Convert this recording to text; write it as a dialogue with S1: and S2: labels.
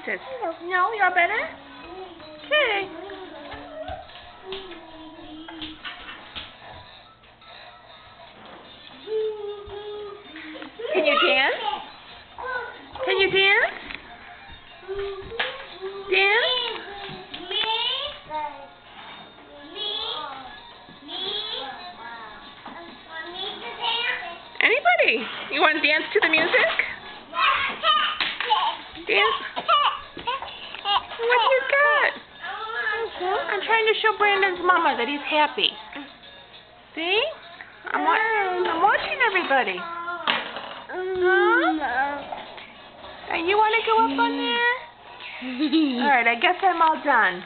S1: dances. No, you're better? Okay. Can you dance? Can you dance? Dance? Anybody? You want to dance to the music? Dance? What do you got? I'm trying to show Brandon's mama that he's happy. See? I'm watching everybody. Huh? You want to go up on there? Alright, I guess I'm all done.